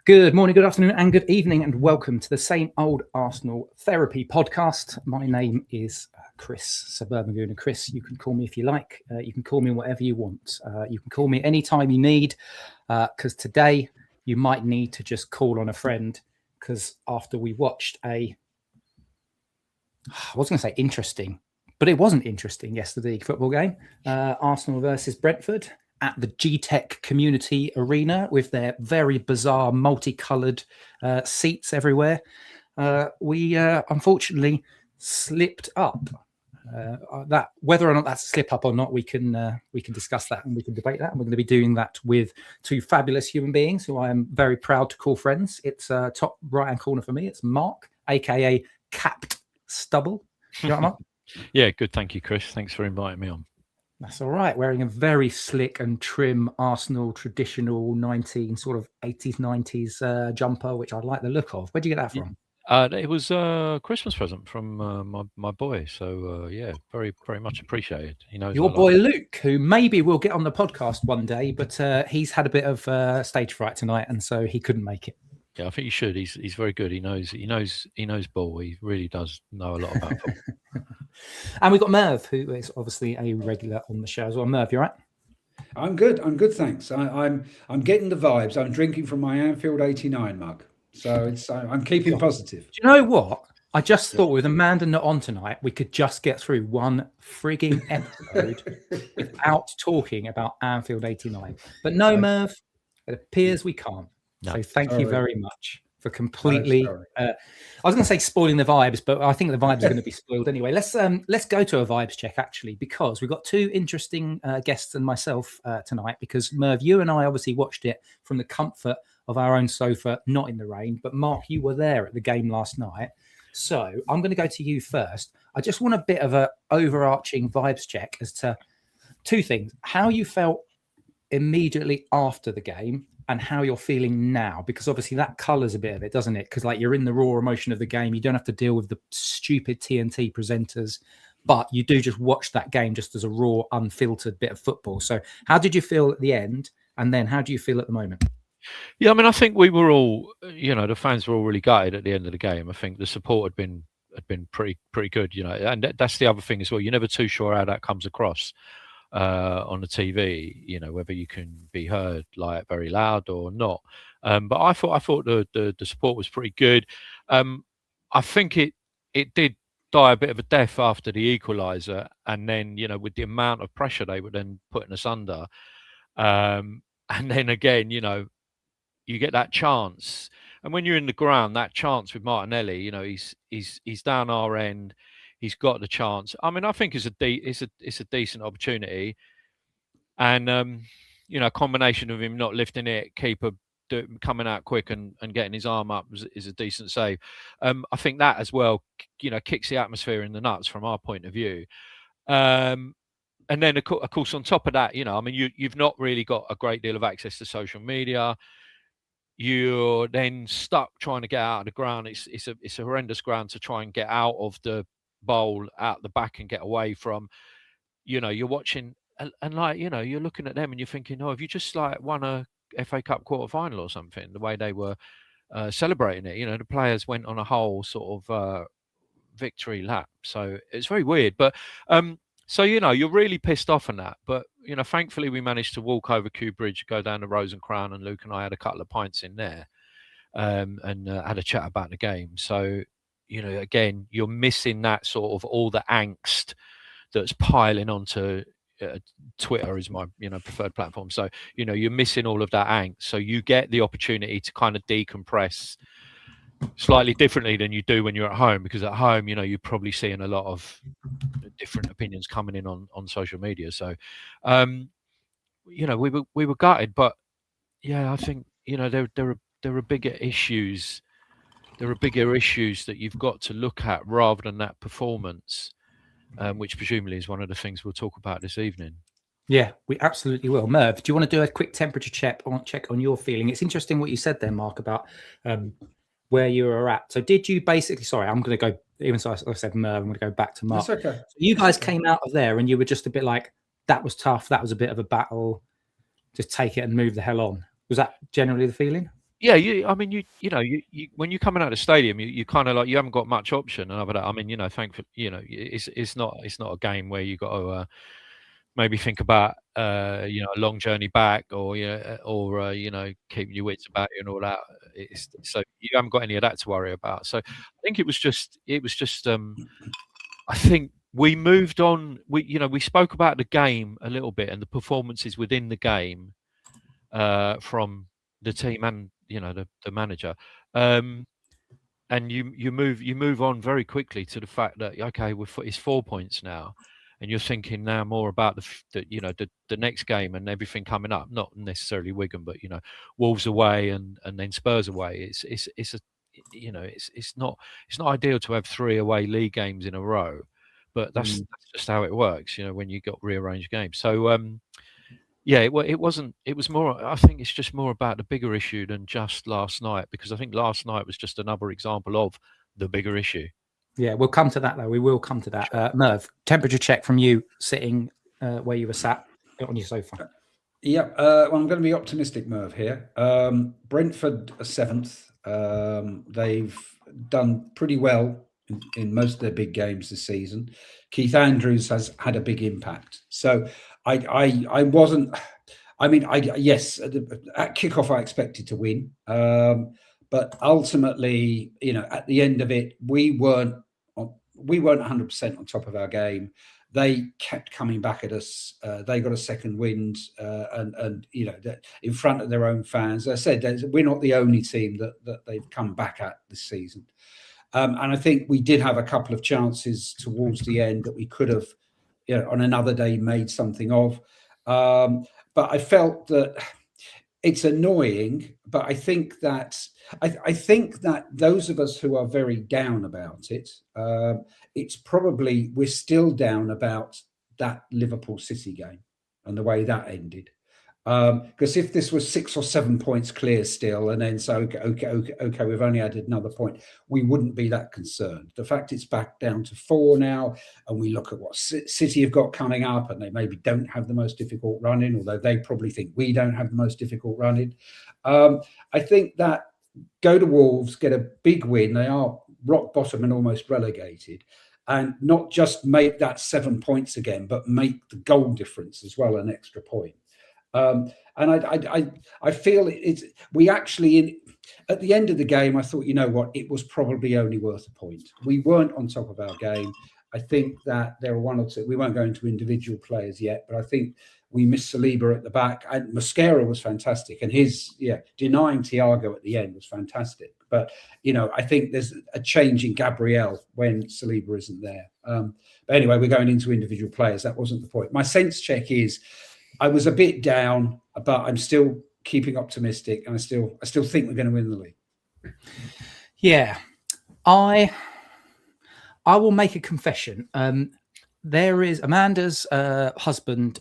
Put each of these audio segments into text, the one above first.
Good morning, good afternoon, and good evening, and welcome to the Same Old Arsenal Therapy podcast. My name is Chris, Suburban Goon, and Chris, you can call me if you like. You can call me whatever you want. You can call me anytime you need, because today you might need to just call on a friend, because after we watched I was going to say interesting, but it wasn't interesting yesterday football game, Arsenal versus Brentford, at the G-Tech Community Arena with their very bizarre multicoloured seats everywhere. We unfortunately slipped up. That whether or not that's a slip up or not, we can discuss that and we can debate that. And we're going to be doing that with two fabulous human beings who I am very proud to call friends. It's top right hand corner for me. It's Mark, aka Capped Stubble. You know what, Mark? Yeah, good. Thank you, Chris. Thanks for inviting me on. That's all right. Wearing a very slick and trim Arsenal traditional 80s, 90s jumper, which I like the look of. Where'd you get that from? It was a Christmas present from my boy. So, yeah, very, very much appreciated. He knows your boy Luke, who maybe will get on the podcast one day, but he's had a bit of stage fright tonight, and so he couldn't make it. Yeah, I think he should. He's very good. He knows ball. He really does know a lot about football. And we've got Merv, who is obviously a regular on the show as well. Merv, you all right? I'm good, thanks. I'm getting the vibes. I'm drinking from my Anfield '89 mug, so I'm keeping positive. Do you know what? I just thought with Amanda not on tonight, we could just get through one frigging episode without talking about Anfield '89. But no, Merv, it appears we can't. No. So thank you very much for completely. I was going to say spoiling the vibes, but I think the vibes are going to be spoiled anyway. Let's go to a vibes check actually, because we've got two interesting guests and myself tonight. Because Merv, you and I obviously watched it from the comfort of our own sofa, not in the rain. But Mark, you were there at the game last night, so I'm going to go to you first. I just want a bit of a overarching vibes check as to two things: how you felt immediately after the game, and how you're feeling now, because obviously that colours a bit of it, doesn't it? Because like you're in the raw emotion of the game, you don't have to deal with the stupid TNT presenters, but you do just watch that game just as a raw, unfiltered bit of football. So how did you feel at the end, and then how do you feel at the moment? Yeah, I mean, I think we were all, the fans were all really gutted at the end of the game. I think the support had been pretty good, and that's the other thing as well. You're never too sure how that comes across on the TV, whether you can be heard like very loud or not. But I thought the support was pretty good. I think it did die a bit of a death after the equaliser, and then with the amount of pressure they were then putting us under, and then again you get that chance, and when you're in the ground, that chance with Martinelli, he's down our end. He's got the chance. I mean, I think it's a decent opportunity, and a combination of him not lifting it, keeper coming out quick and getting his arm up is a decent save. I think that as well, kicks the atmosphere in the nuts from our point of view. And then of course on top of that, you've not really got a great deal of access to social media. You're then stuck trying to get out of the ground. It's a horrendous ground to try and get out of the bowl, out the back and get away from. You're watching and like you're looking at them and you're thinking, have you just like won a FA Cup quarter-final or something? The way they were celebrating it, the players went on a whole sort of victory lap, so it's very weird. But so you're really pissed off on that, but thankfully we managed to walk over Kew Bridge, go down to Rose and Crown, and Luke and I had a couple of pints in there and had a chat about the game. So again, you're missing that sort of all the angst that's piling onto Twitter is my preferred platform. So you're missing all of that angst. So you get the opportunity to kind of decompress slightly differently than you do when you're at home, because at home you're probably seeing a lot of different opinions coming in on social media. So we were gutted, but yeah, I think there are bigger issues. There are bigger issues that you've got to look at rather than that performance, which presumably is one of the things we'll talk about this evening. Yeah, we absolutely will. Merv, do you want to do a quick temperature check on your feeling? It's interesting what you said there, Mark, about where you were at. So did you basically, sorry, I'm going to go, even so I said Merv, I'm going to go back to Mark. That's okay. So you guys came out of there and you were just a bit like, that was tough. That was a bit of a battle. Just take it and move the hell on. Was that generally the feeling? Yeah, you when you're coming out of the stadium, you kind of like, you haven't got much option. And other than that, I mean, thankfully, it's not a game where you got to maybe think about a long journey back, or keeping your wits about you and all that. So you haven't got any of that to worry about. So I think it was just I think we moved on. We spoke about the game a little bit and the performances within the game from the team and the manager, and you move on very quickly to the fact that okay, it's 4 points now, and you're thinking now more about the next game and everything coming up. Not necessarily Wigan, but Wolves away and then Spurs away. It's not ideal to have 3 away league games in a row, but that's just how it works. When you got rearranged games. So yeah, it wasn't. It was more. I think it's just more about the bigger issue than just last night, because I think last night was just another example of the bigger issue. Yeah, we'll come to that though. We will come to that. Sure. Merv, temperature check from you sitting where you were sat on your sofa. Yeah, well, I'm going to be optimistic, Merv, here. Brentford are 7th. They've done pretty well in most of their big games this season. Keith Andrews has had a big impact. So I wasn't. I mean, yes, at kickoff I expected to win, but ultimately, at the end of it, we weren't 100% on top of our game. They kept coming back at us. They got a second wind, and in front of their own fans. As I said, we're not the only team that they've come back at this season. And I think we did have a couple of chances towards the end that we could have, on another day, made something of. But I felt that it's annoying. But I think that those of us who are very down about it, it's probably we're still down about that Liverpool City game and the way that ended. Because if this was 6 or 7 points clear still, and then okay, we've only added another point, we wouldn't be that concerned. The fact it's back down to 4 now, and we look at what City have got coming up, and they maybe don't have the most difficult run-in, although they probably think we don't have the most difficult run-in. I think that go to Wolves, get a big win. They are rock bottom and almost relegated. And not just make that 7 points again, but make the goal difference as well an extra point. And I feel we actually, at the end of the game, I thought, it was probably only worth a point. We weren't on top of our game. I think that there are one or two, we won't go into individual players yet, but I think we missed Saliba at the back, and Mosquera was fantastic. And his, denying Thiago at the end was fantastic. But, I think there's a change in Gabriel when Saliba isn't there. But anyway, we're going into individual players. That wasn't the point. My sense check is, I was a bit down, but I'm still keeping optimistic, and I still think we're going to win the league. Yeah, I will make a confession. There is Amanda's husband,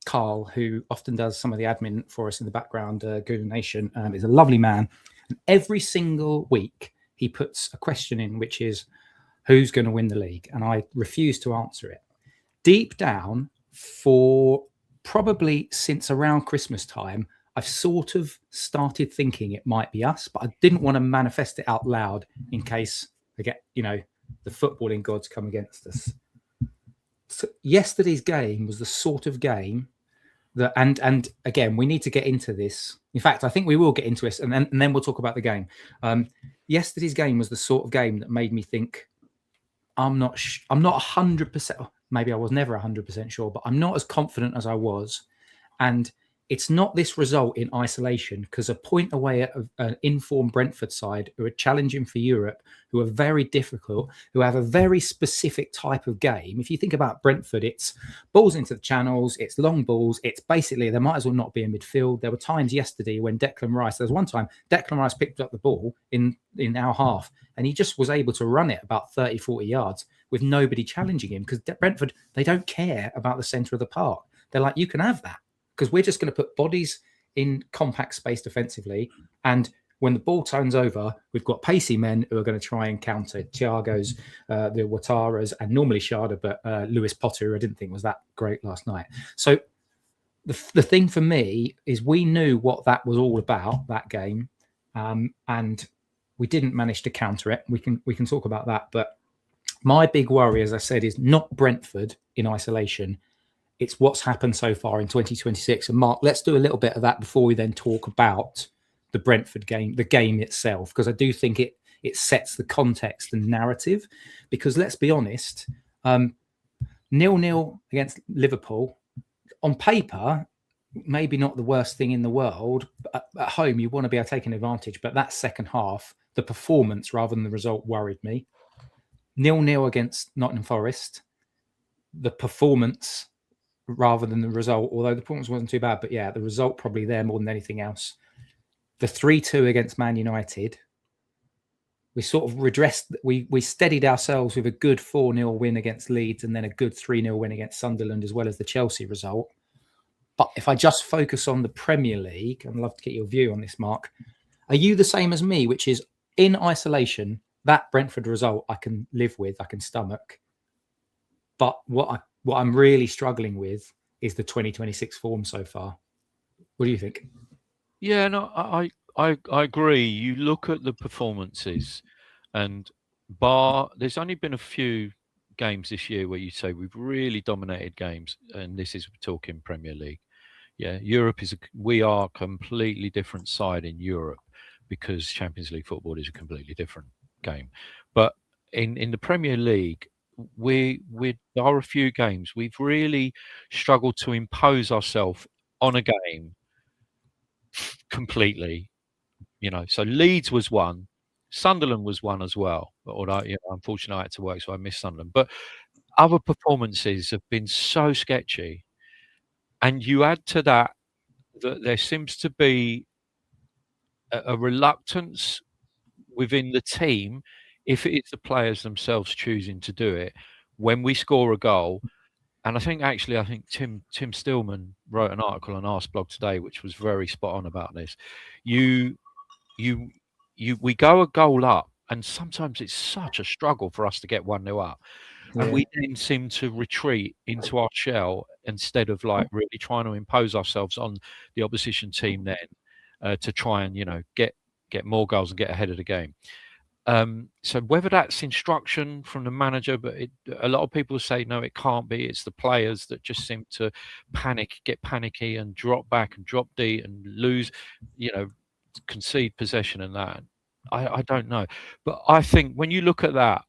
Carl, who often does some of the admin for us in the background. Good Nation is a lovely man, and every single week he puts a question in, which is, "Who's going to win the league?" And I refuse to answer it. Deep down, for probably since around Christmas time, I've sort of started thinking it might be us, but I didn't want to manifest it out loud in case I get, the footballing gods come against us. So yesterday's game was the sort of game that, and again, we need to get into this. In fact, I think we will get into this, and then we'll talk about the game. Yesterday's game was the sort of game that made me think, I'm not 100%. Maybe I was never 100% sure, but I'm not as confident as I was. And it's not this result in isolation, because a point away at an informed Brentford side who are challenging for Europe, who are very difficult, who have a very specific type of game. If you think about Brentford, it's balls into the channels, it's long balls, it's basically, they might as well not be in midfield. There were times yesterday when there was one time Declan Rice picked up the ball in our half, and he just was able to run it about 30, 40 yards with nobody challenging him, because Brentford, they don't care about the centre of the park. They're like, you can have that, because we're just going to put bodies in compact space defensively, and When the ball turns over, we've got pacey men who are going to try and counter Thiago's, the Ouattara's, and normally Sharda, but Lewis Potter, who I didn't think was that great last night. So the thing for me is we knew what that was all about, that game, and we didn't manage to counter it. We can talk about that, but my big worry, as I said, is not Brentford in isolation. It's what's happened so far in 2026. And Mark, let's do a little bit of that before we then talk about the Brentford game, the game itself, because I do think it sets the context and narrative. Because let's be honest, 0-0 against Liverpool, on paper, maybe not the worst thing in the world. But at home, you want to be able to take an advantage. But that second half, the performance rather than the result worried me. 0-0 against Nottingham Forest, the performance rather than the result, although the performance wasn't too bad, but yeah, the result probably there more than anything else. The 3-2 against Man United, we sort of redressed, we steadied ourselves with a good 4-0 win against Leeds and then a good 3-0 win against Sunderland, as well as the Chelsea result. But if I just focus on the Premier League, I'd love to get your view on this, Mark. Are you the same as me, which is in isolation, that Brentford result I can live with, I can stomach. But what I'm really struggling with is the 2026 form so far. What do you think? Yeah, no, I agree. You look at the performances, and there's only been a few games this year where you say we've really dominated games, and this is talking Premier League. Yeah, Europe we are a completely different side in Europe because Champions League football is a completely different game. But in the Premier League, there are a few games we've really struggled to impose ourselves on a game completely. So Leeds was one, Sunderland was one as well. Although unfortunately I had to work, so I missed Sunderland. But other performances have been so sketchy, and you add to that there seems to be a reluctance within the team, if it is the players themselves choosing to do it, when we score a goal. And I think Tim Stillman wrote an article on Arse blog today, which was very spot on about this. We go a goal up, and sometimes it's such a struggle for us to get 1-0 up. Yeah. And we then seem to retreat into our shell instead of really trying to impose ourselves on the opposition team then to try and, get more goals and get ahead of the game. So whether that's instruction from the manager, but a lot of people say, no, it can't be. It's the players that just seem to get panicky and drop back and drop deep and lose, concede possession and that. I don't know. But I think when you look at that,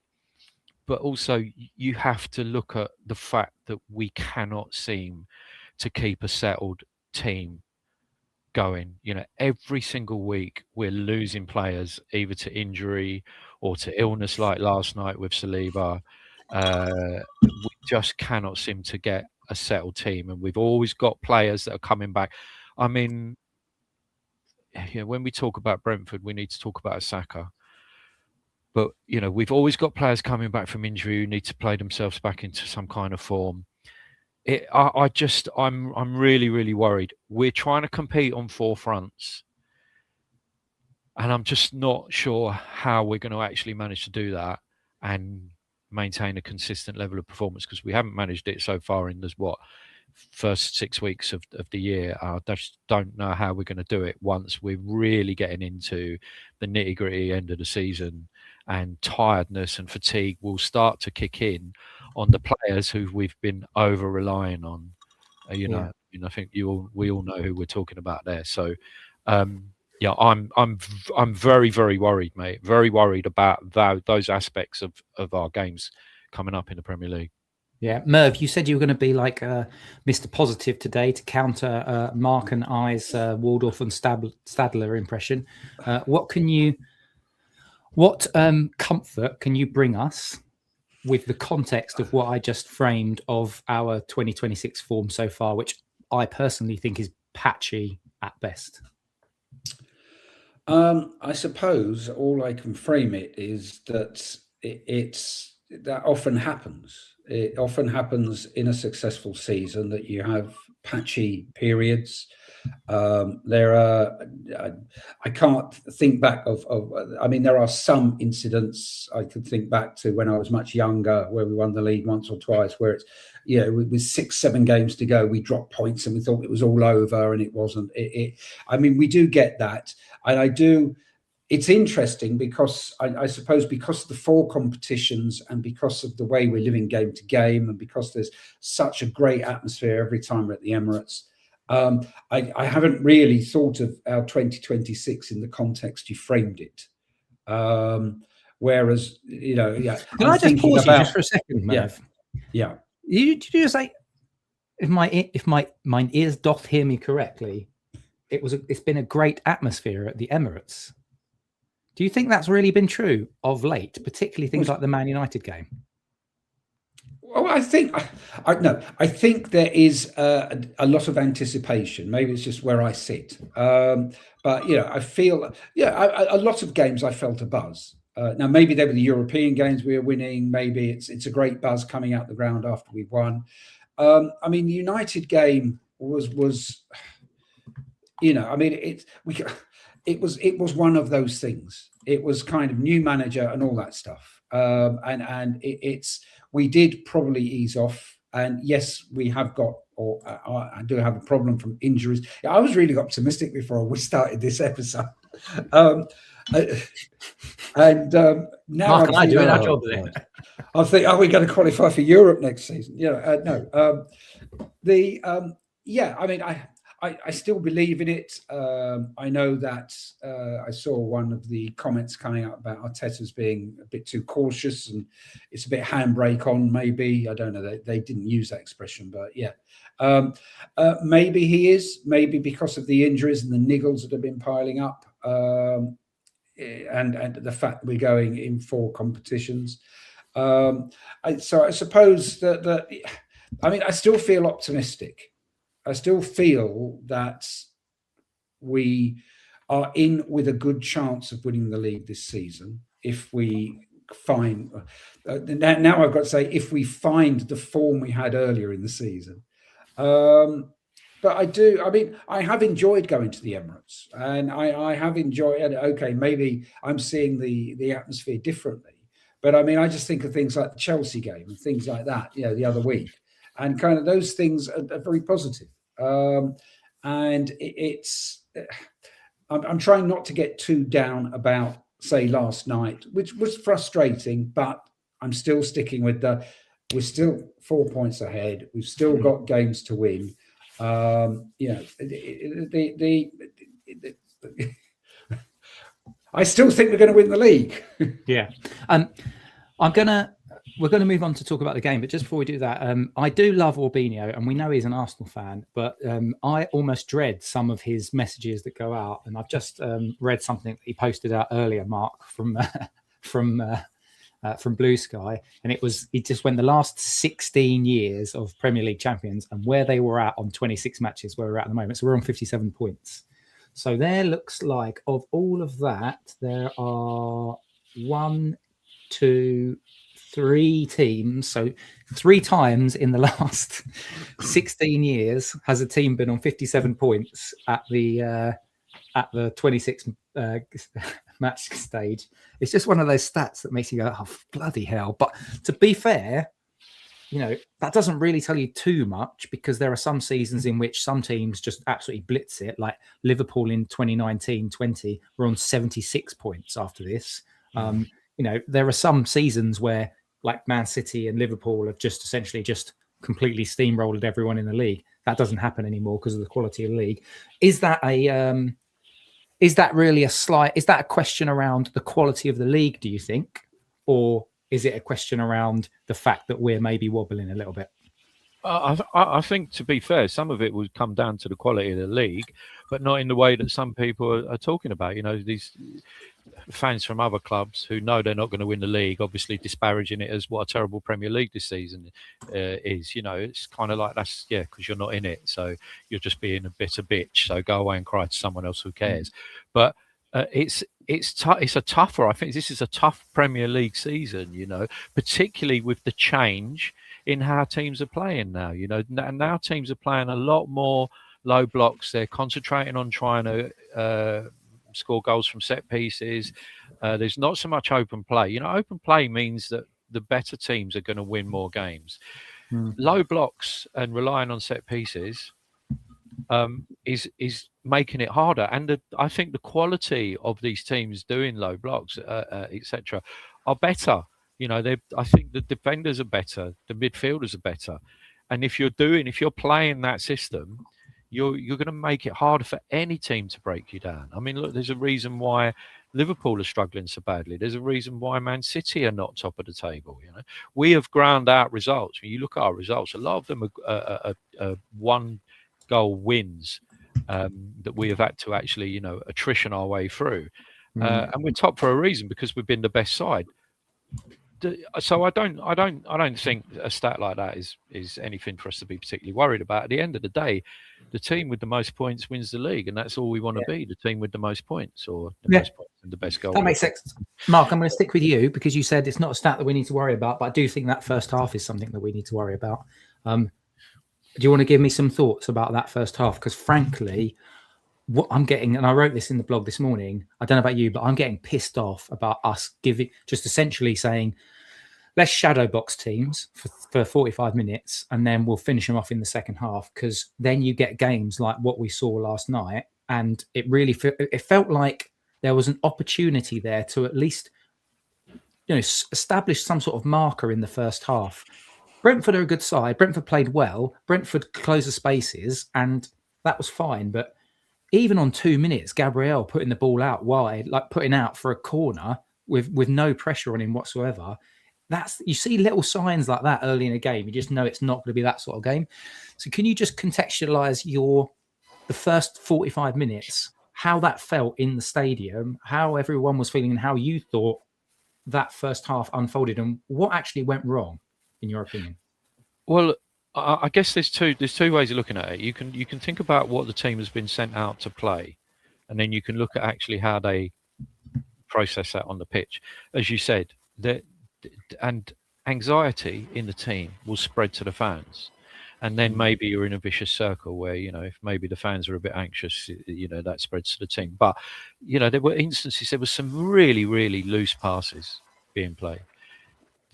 but also you have to look at the fact that we cannot seem to keep a settled team going. Every single week we're losing players either to injury or to illness, like last night with Saliba. We just cannot seem to get a settled team, and we've always got players that are coming back. I mean, when we talk about Brentford, we need to talk about Saka. But we've always got players coming back from injury who need to play themselves back into some kind of form. I'm really, really worried. We're trying to compete on 4 fronts, and I'm just not sure how we're going to actually manage to do that and maintain a consistent level of performance, because we haven't managed it so far in this first 6 weeks of the year. I just don't know how we're going to do it once we're really getting into the nitty-gritty end of the season, and tiredness and fatigue will start to kick in on the players who we've been over relying on. I think we all know who we're talking about there. So I'm very, very worried, mate. Very worried about those aspects of our games coming up in the Premier League. Yeah, Merv, you said you were going to be like Mr. Positive today to counter Mark and I's Waldorf and Stadler impression. What comfort can you bring us with the context of what I just framed of our 2026 form so far, which I personally think is patchy at best? I suppose all I can frame it is that that often happens. It often happens in a successful season that you have patchy periods. There are, I can't think back of. I mean, there are some incidents I could think back to when I was much younger, where we won the league once or twice, where it's, with 6-7 games to go, we dropped points and we thought it was all over, and it wasn't. I mean, we do get that, and I do. It's interesting because I suppose because of the 4 competitions and because of the way we're living game to game, and because there's such a great atmosphere every time we're at the Emirates. I haven't really thought of our 2026 in the context you framed it. Whereas, Can I just pause you just for a second, Merv? Yeah. Did you say, if my ears doth hear me correctly, it's been a great atmosphere at the Emirates? Do you think that's really been true of late, particularly things like the Man United game? Well, I think there is a lot of anticipation. Maybe it's just where I sit, but I feel a lot of games I felt a buzz. Now maybe they were the European games we were winning. Maybe it's a great buzz coming out the ground after we won. I mean, the United game was it was one of those things. It was kind of new manager and all that stuff, and we did probably ease off. And yes, we have got, or I do have a problem from injuries. I was really optimistic before we started this episode. Now Mark and I doing our job there. I think, are we going to qualify for Europe next season? No. I mean, I still believe in it. I know that I saw one of the comments coming out about Arteta's being a bit too cautious and it's a bit handbrake on, maybe. I don't know. They didn't use that expression, but yeah. Maybe he is. Maybe because of the injuries and the niggles that have been piling up, and the fact that we're going in 4 competitions. So I suppose that I mean, I still feel optimistic. I still feel that we are in with a good chance of winning the league this season if we find now I've got to say, if we find the form we had earlier in the season. But I have enjoyed going to the Emirates, and I have enjoyed it. Okay, maybe I'm seeing the atmosphere differently, but I mean, I just think of things like the Chelsea game and things like that, the other week, and kind of those things are very positive. And I'm trying not to get too down about, say, last night, which was frustrating, but I'm still sticking with we're still 4 points ahead. We've still got games to win. I still think we're going to win the league. Yeah. We're going to move on to talk about the game, but just before we do that, I do love Orbinio, and we know he's an Arsenal fan, but I almost dread some of his messages that go out. And I've just read something that he posted out earlier, Mark, from Blue Sky, and he just went the last 16 years of Premier League champions and where they were at on 26 matches, where we're at the moment. So we're on 57 points. So there looks like, of all of that, there are 1, 2, 3 teams. So 3 times in the last 16 years has a team been on 57 points at the 26 match stage. It's just one of those stats that makes you go, oh, bloody hell. But to be fair, that doesn't really tell you too much, because there are some seasons in which some teams just absolutely blitz it, like Liverpool in 2019-20 were on 76 points after this. There are some seasons where, like Man City and Liverpool, have just essentially just completely steamrolled everyone in the league. That doesn't happen anymore because of the quality of the league. Is that really is that a question around the quality of the league, do you think? Or is it a question around the fact that we're maybe wobbling a little bit? I think, to be fair, some of it would come down to the quality of the league, but not in the way that some people are talking about. These fans from other clubs who know they're not going to win the league, obviously disparaging it as what a terrible Premier League this season is. It's kind of like, that's, because you're not in it, so you're just being a bitter bitch. So go away and cry to someone else who cares. But it's a tougher. I think this is a tough Premier League season. Particularly with the change in how teams are playing now. Now teams are playing a lot more low blocks. They're concentrating on trying to score goals from set pieces. There's not so much open play. Open play means that the better teams are going to win more games. Low blocks and relying on set pieces is making it harder. And I think the quality of these teams doing low blocks, etc., are better. I think the defenders are better, the midfielders are better, and if you're playing that system, you're going to make it harder for any team to break you down. I mean, look, there's a reason why Liverpool are struggling so badly. There's a reason why Man City are not top of the table. We have ground out results. When you look at our results, a lot of them are one-goal wins that we have had to actually, attrition our way through. And we're top for a reason, because we've been the best side. So I don't think a stat like that is anything for us to be particularly worried about. At the end of the day, the team with the most points wins the league, and that's all we want to be, the team with the most points, or the most points and the best goal. That makes sense. Mark, I'm going to stick with you, because you said it's not a stat that we need to worry about, but I do think that first half is something that we need to worry about. Do you want to give me some thoughts about that first half? Because frankly, what I'm getting, and I wrote this in the blog this morning, I don't know about you, but I'm getting pissed off about us just essentially saying, let's shadow box teams for 45 minutes, and then we'll finish them off in the second half, because then you get games like what we saw last night. And it felt like there was an opportunity there to at least, establish some sort of marker in the first half. Brentford are a good side. Brentford played well. Brentford closed the spaces, and that was fine. But even on 2 minutes, Gabriel putting the ball out wide, like putting out for a corner with no pressure on him whatsoever. You see little signs like that early in a game. You just know it's not going to be that sort of game. So can you just contextualize the first 45 minutes, how that felt in the stadium, how everyone was feeling, and how you thought that first half unfolded, and what actually went wrong, in your opinion? Well, I guess there's two ways of looking at it. You can think about what the team has been sent out to play, and then you can look at actually how they process that on the pitch. As you said, and anxiety in the team will spread to the fans, and then maybe you're in a vicious circle where, if maybe the fans are a bit anxious, that spreads to the team. But there were instances, there were some really, really loose passes being played.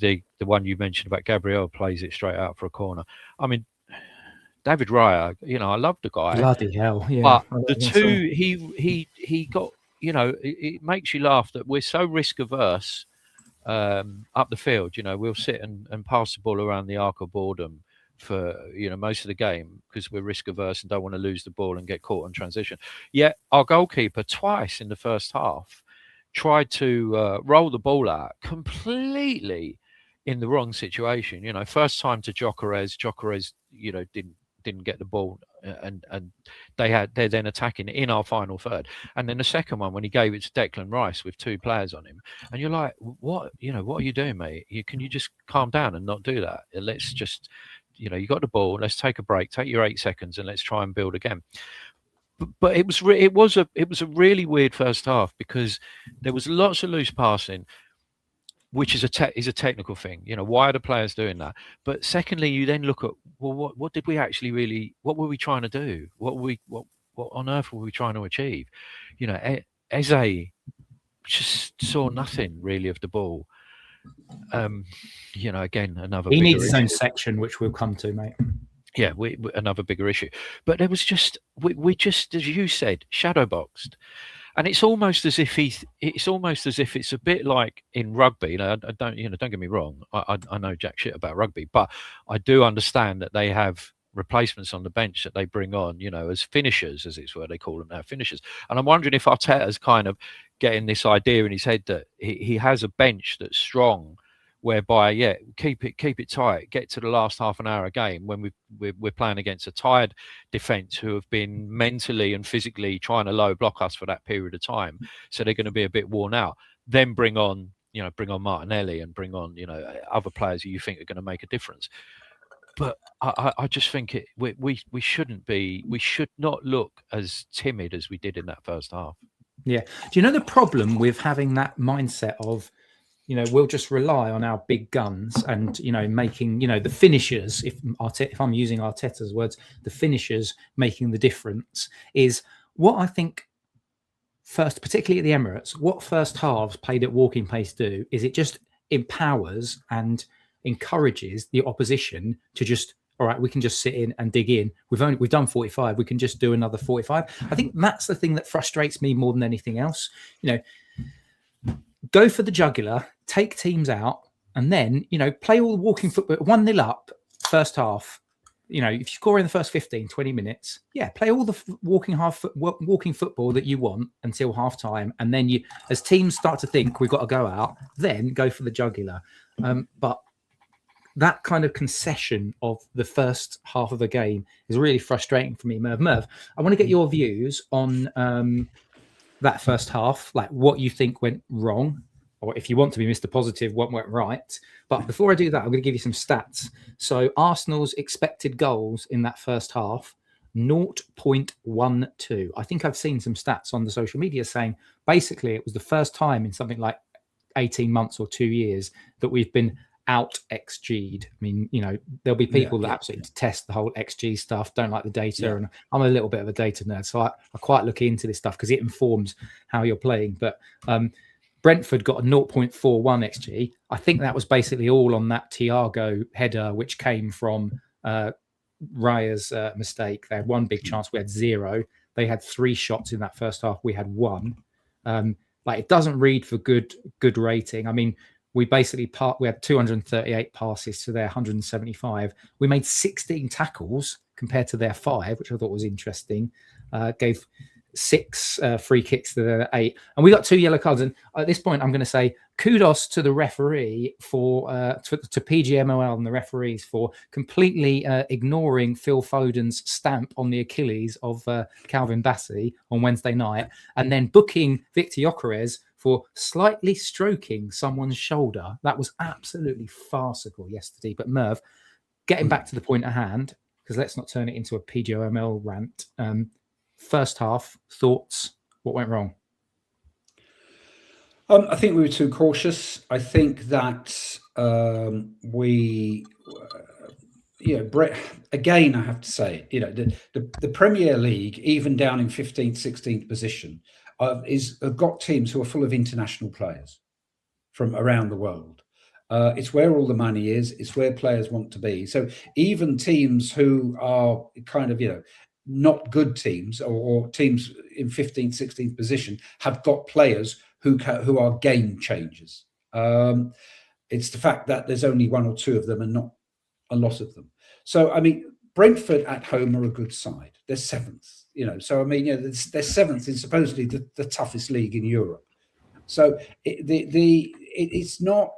The one you mentioned about Gabriel plays it straight out for a corner. I mean, David Raya, I love the guy. Bloody hell, yeah. But the two he got, it makes you laugh that we're so risk averse up the field. We'll sit and pass the ball around the arc of boredom for most of the game, because we're risk averse and don't want to lose the ball and get caught in transition. Yet our goalkeeper twice in the first half tried to roll the ball out completely in the wrong situation. First time to Gyökeres, didn't get the ball, and they're then attacking in our final third. And then the second one, when he gave it to Declan Rice with two players on him, and you're like, what are you doing, mate? Can you just calm down and not do that? Let's just, you got the ball, let's take a break, take your 8 seconds, and let's try and build again. But it was a really weird first half, because there was lots of loose passing, which is a technical thing. Why are the players doing that? But secondly, you then look at, well, what did we actually really? What were we trying to do? What on earth were we trying to achieve? Eze just saw nothing really of the ball. Again, another. He needs his own section, which we'll come to, mate. Yeah, another bigger issue. But there was just we just, as you said, shadow boxed. And it's almost as if it's a bit like in rugby. Don't get me wrong. I know jack shit about rugby, but I do understand that they have replacements on the bench that they bring on, as finishers, as it's where they call them now, finishers. And I'm wondering if Arteta's kind of getting this idea in his head that he has a bench that's strong, whereby, keep it tight, get to the last half an hour a game when we're playing against a tired defence who have been mentally and physically trying to low block us for that period of time, so they're going to be a bit worn out. Then bring on Martinelli and bring on other players who you think are going to make a difference. But I just think we should not look as timid as we did in that first half. Yeah. Do you know the problem with having that mindset of we'll just rely on our big guns and, making, the finishers, if I'm using Arteta's words, the finishers making the difference is what I think particularly at the Emirates, what first halves played at walking pace do is it just empowers and encourages the opposition to just, all right, we can just sit in and dig in. We've done 45. We can just do another 45. I think that's the thing that frustrates me more than anything else. Go for the jugular, take teams out, and then, play all the walking football. 1-0 up, first half. If you score in the first 15, 20 minutes, play all the walking football that you want until half time. And then as teams start to think we've got to go out, then go for the jugular. But that kind of concession of the first half of the game is really frustrating for me, Merv. Merv, I want to get your views on that first half, like what you think went wrong, or if you want to be Mr. Positive, what went right. But before I do that, I'm going to give you some stats. So Arsenal's expected goals in that first half, 0.12. I think I've seen some stats on the social media saying basically it was the first time in something like 18 months or 2 years that we've been out XG'd. I mean, there'll be people that absolutely detest the whole XG stuff, don't like the data. And I'm a little bit of a data nerd, so I quite look into this stuff because it informs how you're playing. But Brentford got a 0.41 XG. I think that was basically all on that Thiago header, which came from Raya's mistake. They had one big chance. We had 0. They had 3 shots in that first half. We had 1. It doesn't read for good rating. I mean, we basically we had 238 passes to their 175. We made 16 tackles compared to their 5, which I thought was interesting. Gave 6 free kicks to their 8, and we got 2 yellow cards. And at this point, I'm going to say kudos to the referee to PGMOL and the referees for completely ignoring Phil Foden's stamp on the Achilles of Calvin Bassey on Wednesday night, and then booking Victor Gyökeres for slightly stroking someone's shoulder. That was absolutely farcical yesterday. But Merv, getting back to the point at hand, because let's not turn it into a PGML rant. First half, thoughts? What went wrong? I think we were too cautious. I think that again, I have to say, the Premier League, even down in 15th, 16th position, have got teams who are full of international players from around the world. It's where all the money is. It's where players want to be. So even teams who are kind of, not good teams or teams in 15th, 16th position have got players who are game changers. It's the fact that there's only 1 or 2 of them and not a lot of them. So, I memean, Brentford at home are a good side. They're 7th, So, I mean, they're 7th in supposedly the toughest league in Europe. So it's not...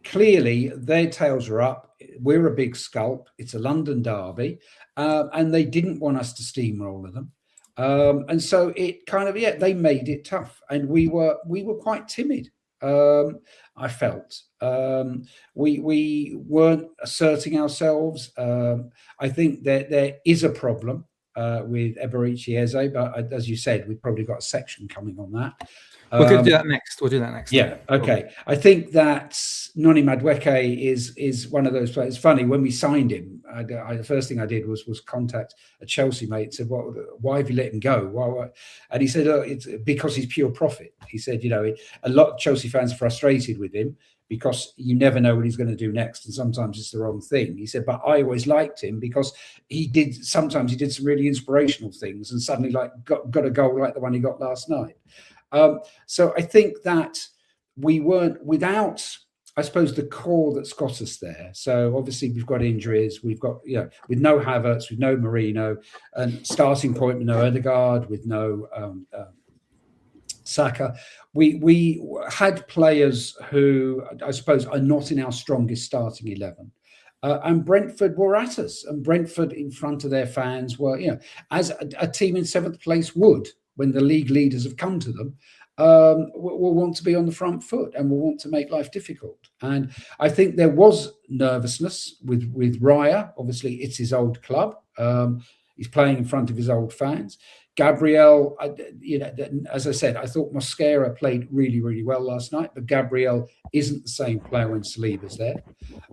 clearly, their tails are up. We're a big scalp. It's a London derby. And they didn't want us to steamroller them. And so it kind of, they made it tough. And we were quite timid, I felt. We weren't asserting ourselves. I think that there is a problem with Eberechi Eze, but as you said, we've probably got a section coming on that. We're going to do that next. We'll do that next. Yeah, okay. I think that Noni Madueke is one of those players. It's funny, when we signed him, the first thing I did was contact a Chelsea mate and said, why have you let him go? Why? And he said, it's because he's pure profit. He said, a lot of Chelsea fans are frustrated with him because you never know what he's going to do next, and sometimes it's the wrong thing. He said, but I always liked him because sometimes he did some really inspirational things and suddenly got a goal like the one he got last night. So I think that we weren't without, I suppose, the core that's got us there. So obviously we've got injuries. We've got, with no Havertz, with no Marino, and starting point with no Ødegaard, with no Saka. We had players who I suppose are not in our strongest starting 11. And Brentford were at us, and Brentford in front of their fans were, as a team in 7th place would, when the league leaders have come to them, will want to be on the front foot and will want to make life difficult. And I think there was nervousness with Raya. Obviously, it's his old club. He's playing in front of his old fans. Gabriel, as I said, I thought Mosquera played really, really well last night, but Gabriel isn't the same player when Saliba's there.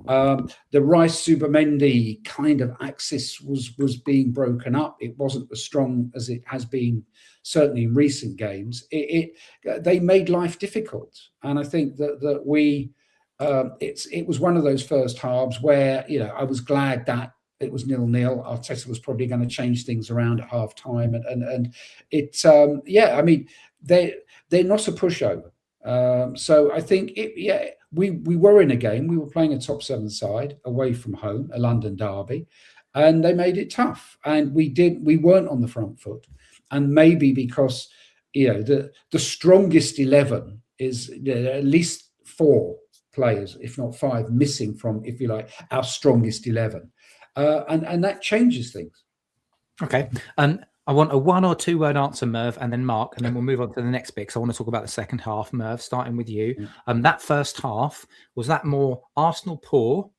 The Rice Subamendi kind of axis was being broken up. It wasn't as strong as it has been, certainly in recent games. They made life difficult, and I think that we. It was one of those first halves where I was glad that it was 0-0. Arteta was probably going to change things around at half time, and it's I mean they're not a pushover. So I think we were in a game. We were playing a top 7 side away from home, a London derby, and they made it tough. And we weren't on the front foot, and maybe because the strongest 11 is at least 4 players, if not 5, missing from, if you like, our strongest 11, and that changes things. Okay, I want a 1 or 2 word answer, Merv, and then Mark, and then we'll move on to the next bit because I want to talk about the second half. Merv, starting with you. That first half, was that more Arsenal poor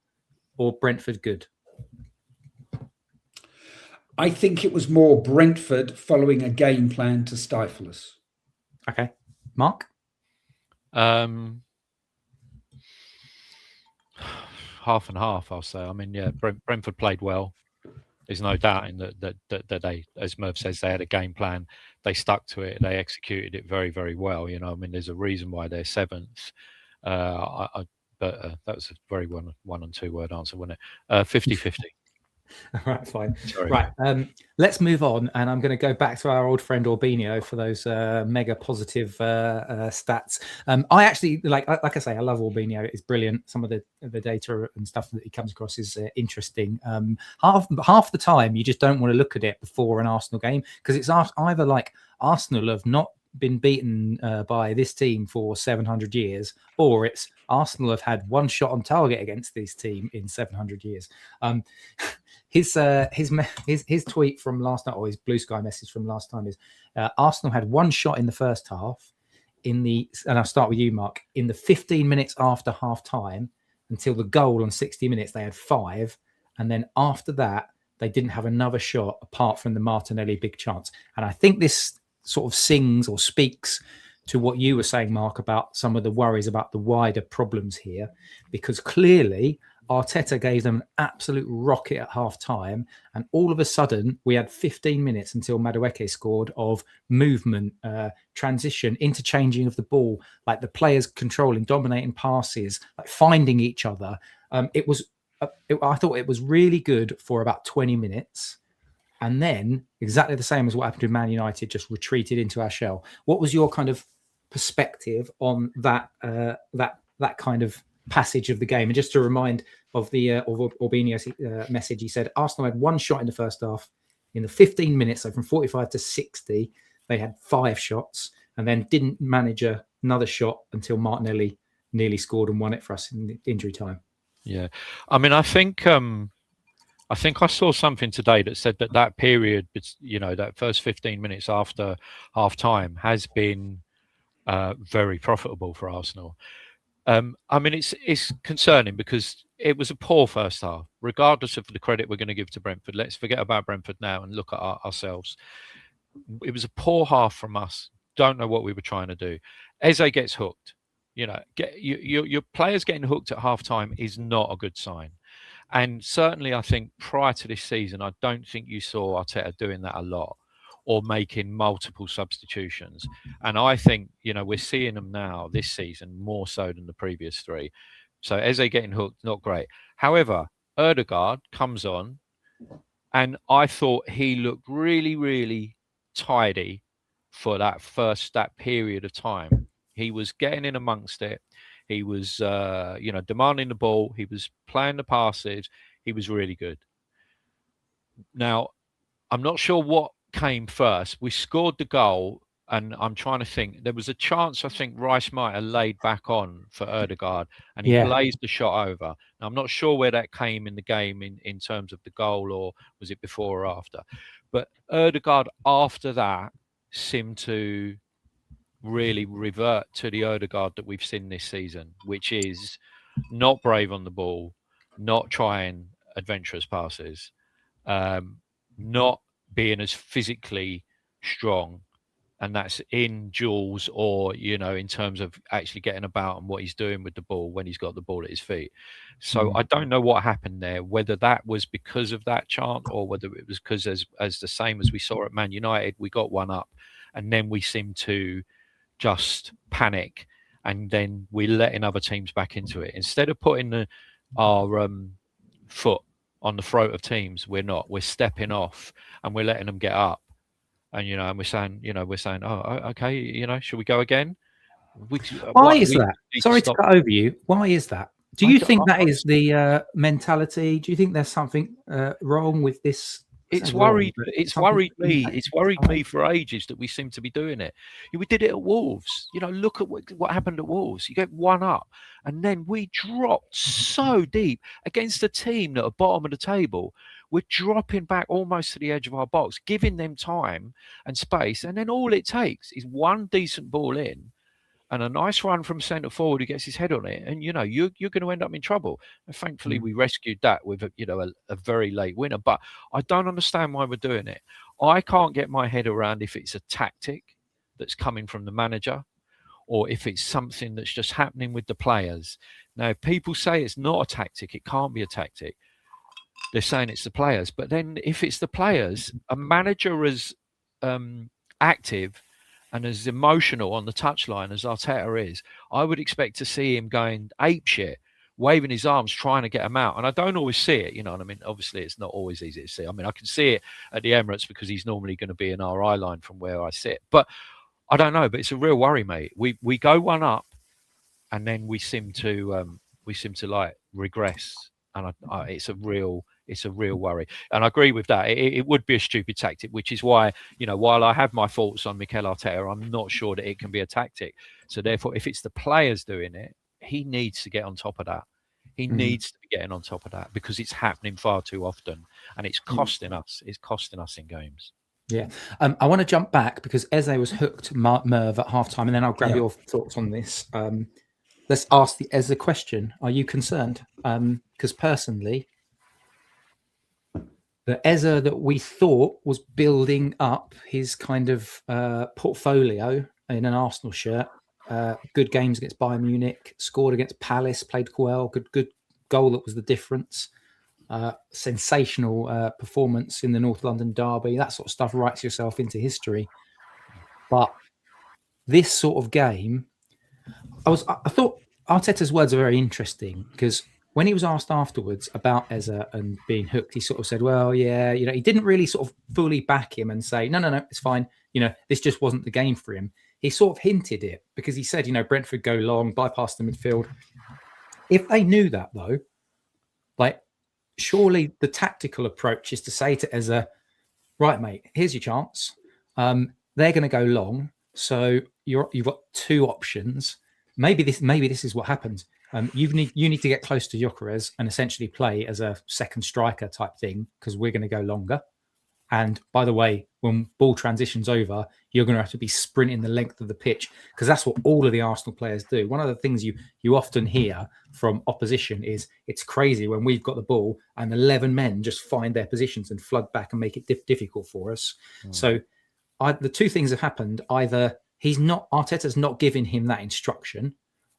or Brentford good? I think it was more Brentford following a game plan to stifle us. Okay, Mark. Half and half, I'll say. I mean, yeah, Brentford played well. There's no doubt in that they, as Merv says, they had a game plan. They stuck to it. They executed it very, very well. I mean, there's a reason why they're 7th. But that was a very 1 and 2 word answer, wasn't it? 50-50. Right, fine. Sorry. Right, let's move on, and I'm going to go back to our old friend Orbinio for those mega positive stats. I actually like I say, I love Orbinio. It's brilliant. Some of the data and stuff that he comes across is interesting. Half the time, you just don't want to look at it before an Arsenal game because it's either like Arsenal have not been beaten by this team for 700 years, or it's Arsenal have had 1 shot on target against this team in 700 years. His tweet from last night, or his Blue Sky message from last time, is Arsenal had 1 shot in the first half. And I'll start with you, Mark. In the 15 minutes after half time until the goal on 60 minutes, they had 5, and then after that they didn't have another shot apart from the Martinelli big chance. And I think this sort of sings or speaks to what you were saying, Mark, about some of the worries about the wider problems here, because clearly Arteta gave them an absolute rocket at half time, and all of a sudden we had 15 minutes until Madueke scored of movement, transition, interchanging of the ball, like the players controlling, dominating passes, like finding each other. I thought it was really good for about 20 minutes. And then exactly the same as what happened to Man United, just retreated into our shell. What was your kind of perspective on that kind of passage of the game? And just to remind of the Orbinio's message, he said Arsenal had 1 shot in the first half. In the 15 minutes, so from 45 to 60, they had 5 shots, and then didn't manage another shot until Martinelli nearly scored and won it for us in injury time. Yeah, I mean, I think I saw something today that said that period, that first 15 minutes after half time has been very profitable for Arsenal. I mean, it's concerning because it was a poor first half, regardless of the credit we're going to give to Brentford. Let's forget about Brentford now and look at ourselves. It was a poor half from us. Don't know what we were trying to do. Eze gets hooked. Your players getting hooked at half time is not a good sign. And certainly, I think prior to this season, I don't think you saw Arteta doing that a lot or making multiple substitutions. And I think, we're seeing them now this season more so than the previous 3. So Eze getting hooked, not great. However, Ødegaard comes on, and I thought he looked really, really tidy for that period of time. He was getting in amongst it. He was, demanding the ball. He was playing the passes. He was really good. Now, I'm not sure what came first. We scored the goal, and I'm trying to think. There was a chance, I think, Rice might have laid back on for Ødegaard, and he blazed the shot over. Now, I'm not sure where that came in the game in terms of the goal, or was it before or after. But Ødegaard, after that, seemed to really revert to the Ødegaard that we've seen this season, which is not brave on the ball, not trying adventurous passes, not being as physically strong, and that's in duels or, you know, in terms of actually getting about and what he's doing with the ball when he's got the ball at his feet. So I don't know what happened there, whether that was because of that chant or whether it was because as the same as we saw at Man United, we got one up and then we seemed to just panic and then we're letting other teams back into it. Instead of putting our foot on the throat of teams, we're stepping off and we're letting them get up. And, you know, and we're saying, oh, okay, you know, should we go again? Why is that? Sorry to cut over you. Why is that? Do you think that is the mentality? Do you think there's something wrong with this? It's worried me. It's worried me for ages that we seem to be doing it. We did it at Wolves. You know, look at what happened at Wolves. You get one up, and then we dropped so deep against a team that are bottom of the table. We're dropping back almost to the edge of our box, giving them time and space, and then all it takes is one decent ball in and a nice run from centre forward who gets his head on it, and, you know, you're going to end up in trouble. And thankfully, we rescued that with a very late winner. But I don't understand why we're doing it. I can't get my head around if it's a tactic that's coming from the manager or if it's something that's just happening with the players. Now, people say it's not a tactic. It can't be a tactic. They're saying it's the players. But then if it's the players, a manager as active and as emotional on the touchline as Arteta is, I would expect to see him going apeshit, waving his arms, trying to get him out. And I don't always see it, you know what I mean? Obviously, it's not always easy to see. I mean, I can see it at the Emirates because he's normally going to be in our eye line from where I sit. But I don't know, but it's a real worry, mate. We go one up and then we seem to like regress. And it's a real worry. And I agree with that. It would be a stupid tactic, which is why, you know, while I have my thoughts on Mikel Arteta, I'm not sure that it can be a tactic. So therefore, if it's the players doing it, he needs to get on top of that. He needs to be getting on top of that because it's happening far too often and it's costing us. It's costing us in games. Yeah. I want to jump back because Eze was hooked Merv at halftime, and then I'll grab your thoughts on this. Let's ask the Eze question. Are you concerned? Because personally, the Eze that we thought was building up his kind of portfolio in an Arsenal shirt, good games against Bayern Munich, scored against Palace, played well, good goal that was the difference, sensational performance in the North London derby, that sort of stuff writes yourself into history. But this sort of game, I thought Arteta's words are very interesting because when he was asked afterwards about Eze and being hooked, he sort of said, well, yeah, you know, he didn't really sort of fully back him and say, no, it's fine. You know, this just wasn't the game for him. He sort of hinted it because he said, you know, Brentford go long, bypass the midfield. If they knew that, though, like, surely the tactical approach is to say to Eze, right, mate, here's your chance. They're going to go long. So you've got two options. Maybe this is what happens. You need to get close to Gyökeres and essentially play as a second striker type thing because we're going to go longer. And by the way, when ball transitions over, you're going to have to be sprinting the length of the pitch because that's what all of the Arsenal players do. One of the things you often hear from opposition is it's crazy when we've got the ball and 11 men just find their positions and flood back and make it difficult for us. So the two things have happened. Either Arteta's not giving him that instruction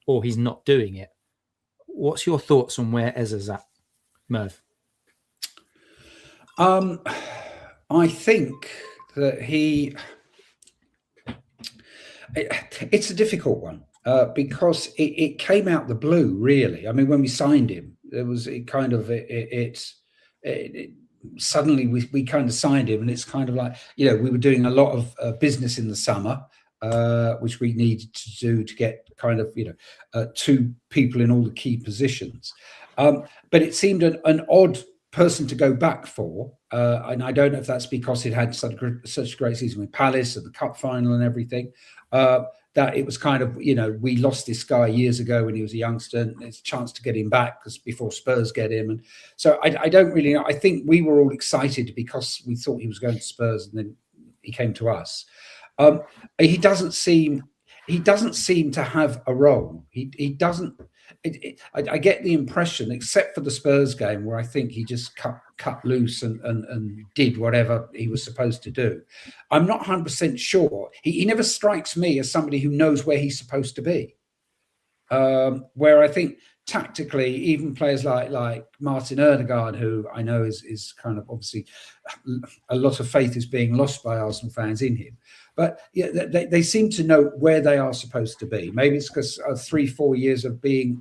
or he's not doing it. What's your thoughts on where Eze's at, Merv? I think that it's a difficult one because it came out the blue, really. I mean, when we signed him, suddenly we kind of signed him, and it's kind of like, you know, we were doing a lot of business in the summer, which we needed to do to get kind of, you know, two people in all the key positions. But it seemed an odd person to go back for, and I don't know if that's because it had such a great season with Palace and the cup final and everything, that it was kind of, you know, we lost this guy years ago when he was a youngster, and it's a chance to get him back because before Spurs get him. And so I don't really know. I think we were all excited because we thought he was going to Spurs, and then he came to us. He doesn't seem to have a role. He doesn't. I get the impression, except for the Spurs game, where I think he just cut loose and did whatever he was supposed to do. I'm not 100% sure. He never strikes me as somebody who knows where he's supposed to be. Where I think tactically, even players like Martin Ødegaard, who I know is kind of obviously a lot of faith is being lost by Arsenal fans in him. But yeah, they seem to know where they are supposed to be. Maybe it's because of 3-4 years of being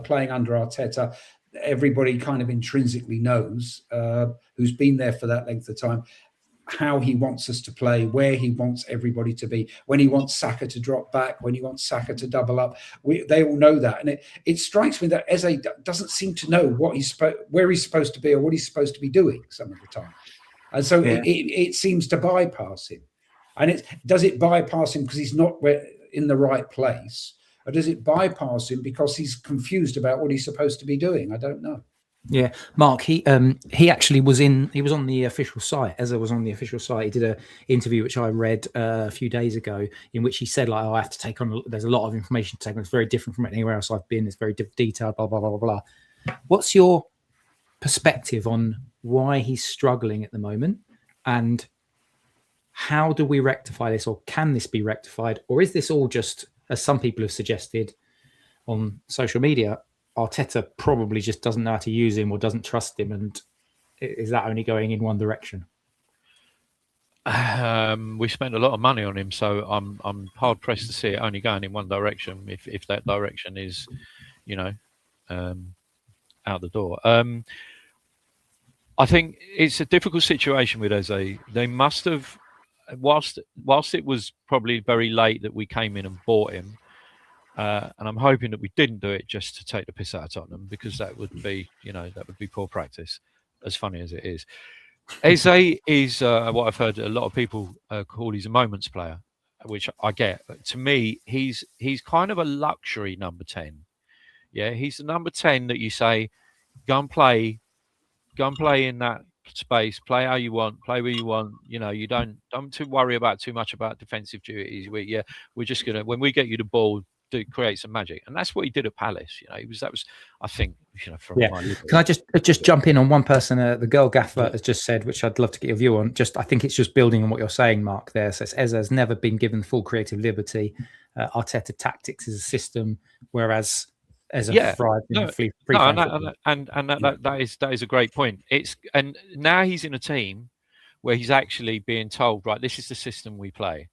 playing under Arteta, everybody kind of intrinsically knows who's been there for that length of time, how he wants us to play, where he wants everybody to be, when he wants Saka to drop back, when he wants Saka to double up. They all know that. And it strikes me that Eze doesn't seem to know where he's supposed to be or what he's supposed to be doing some of the time. And so it seems to bypass him. And does it bypass him because he's not in the right place? Or does it bypass him because he's confused about what he's supposed to be doing? I don't know. Yeah, Mark, he actually was on the official site. Eze was on the official site. He did an interview which I read a few days ago, in which he said, like, I have to take on, there's a lot of information to take on. It's very different from anywhere else I've been. It's very detailed, blah, blah, blah, blah, blah. What's your perspective on why he's struggling at the moment, and how do we rectify this, or can this be rectified? Or is this all just, as some people have suggested on social media, Arteta probably just doesn't know how to use him or doesn't trust him, and is that only going in one direction? We spent a lot of money on him, so I'm hard pressed to see it only going in one direction. If that direction is, out the door. I think it's a difficult situation with Eze. They must have, whilst it was probably very late that we came in and bought him. And I'm hoping that we didn't do it just to take the piss out of Tottenham, because that would be poor practice, as funny as it is. Eze is what I've heard a lot of people call he's a moments player, which I get. But to me, he's kind of a luxury number 10. Yeah, he's the number 10 that you say, go and play in that space, play how you want, play where you want. You don't too worry about too much about defensive duties. We're just gonna, when we get you the ball, create some magic, and that's what he did at Palace. That was I think from my Can I just jump in on one person? The girl gaffer has just said, which I'd love to get your view on. I think it's just building on what you're saying, Mark. There says Eze has never been given full creative liberty. Arteta tactics is a system, whereas Eze thrived in free that is a great point. And now he's in a team where he's actually being told, right, this is the system we play.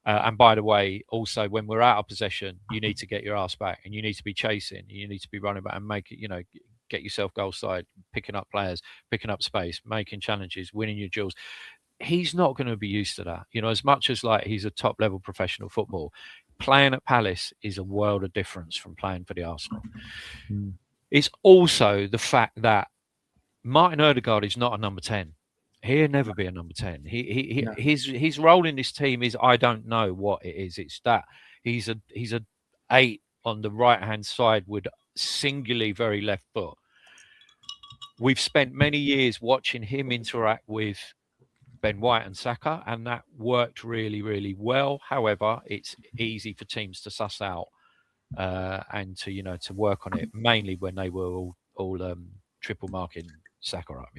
And by the way, also, when we're out of possession, you need to get your ass back, and you need to be chasing, you need to be running back and make it, get yourself goal side, picking up players, picking up space, making challenges, winning your duels. He's not going to be used to that. As much as like he's a top level professional football, playing at Palace is a world of difference from playing for the Arsenal. It's also the fact that Martin Ødegaard is not a number 10. He'll never be a number 10. His role in this team is, I don't know what it is. It's that he's a 8 on the right hand side with singularly very left foot. We've spent many years watching him interact with Ben White and Saka, and that worked really, really well. However, it's easy for teams to suss out and to work on it, mainly when they were all triple marking Saka up.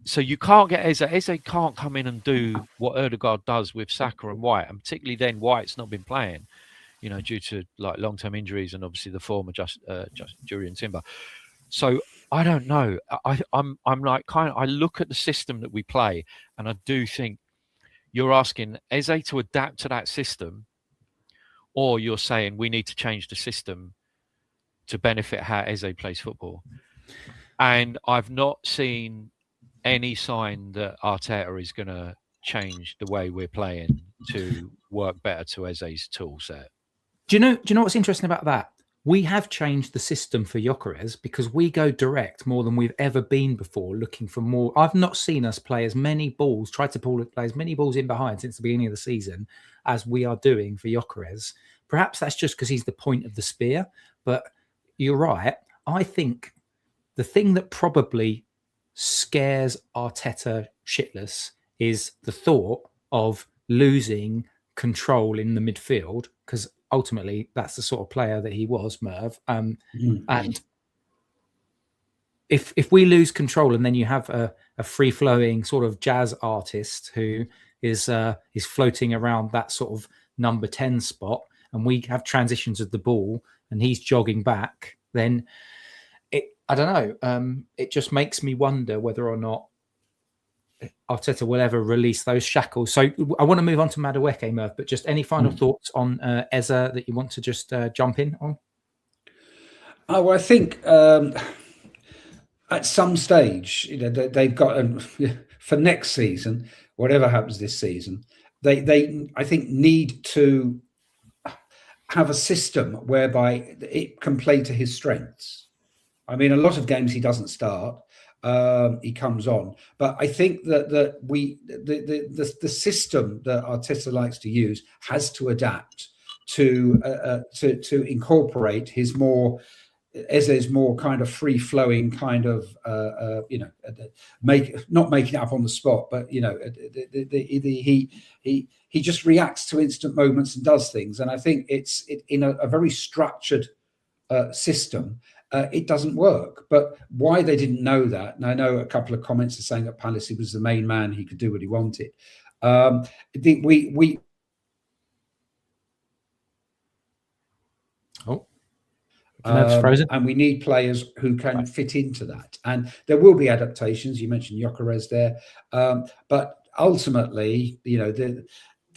So you can't get Eze. Eze can't come in and do what Ødegaard does with Saka and White, and particularly then White's not been playing, due to like long-term injuries and obviously the form of just Jurriën Timber. So I don't know. I'm like I look at the system that we play, and I do think you're asking Eze to adapt to that system, or you're saying we need to change the system to benefit how Eze plays football. And I've not seen any sign that Arteta is going to change the way we're playing to work better to Eze's tool set. Do you know what's interesting about that? We have changed the system for Gyökeres because we go direct more than we've ever been before, looking for more. I've not seen us play as many balls, play as many balls in behind since the beginning of the season as we are doing for Gyökeres. Perhaps that's just because he's the point of the spear, but you're right. I think the thing that probably scares Arteta shitless is the thought of losing control in the midfield, because ultimately that's the sort of player that he was, Merv. And if we lose control, and then you have a free flowing sort of jazz artist who is floating around that sort of number 10 spot, and we have transitions of the ball, and he's jogging back, then I don't know. It just makes me wonder whether or not Arteta will ever release those shackles. So I want to move on to Madueke, Merv, but just any final thoughts on Eze that you want to just jump in on? Oh, well, I think at some stage, they've got for next season, whatever happens this season, they I think need to have a system whereby it can play to his strengths. I mean, a lot of games he doesn't start. He comes on, but I think that the system that Arteta likes to use has to adapt to incorporate his more Eze's more kind of free flowing kind of not making it up on the spot, but he just reacts to instant moments and does things, and I think it's in a very structured system. It doesn't work. But why they didn't know that, and I know a couple of comments are saying that Palace was the main man, he could do what he wanted. Frozen. And we need players who can fit into that. And there will be adaptations. You mentioned Gyökeres there, but ultimately, the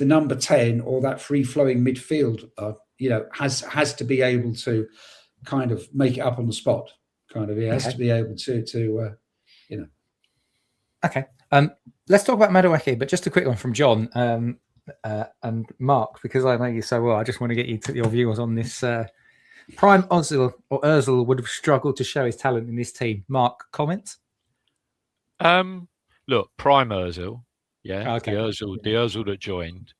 number 10 or that free flowing midfield, has to be able to kind of make it up on the spot. He has to be able to. Okay. Let's talk about Madueke, but just a quick one from John and Mark, because I know you so well. I just want to get your views on this. Prime Ozil would have struggled to show his talent in this team. Mark, comments? Look, Prime Ozil, Okay. the Ozil that joined,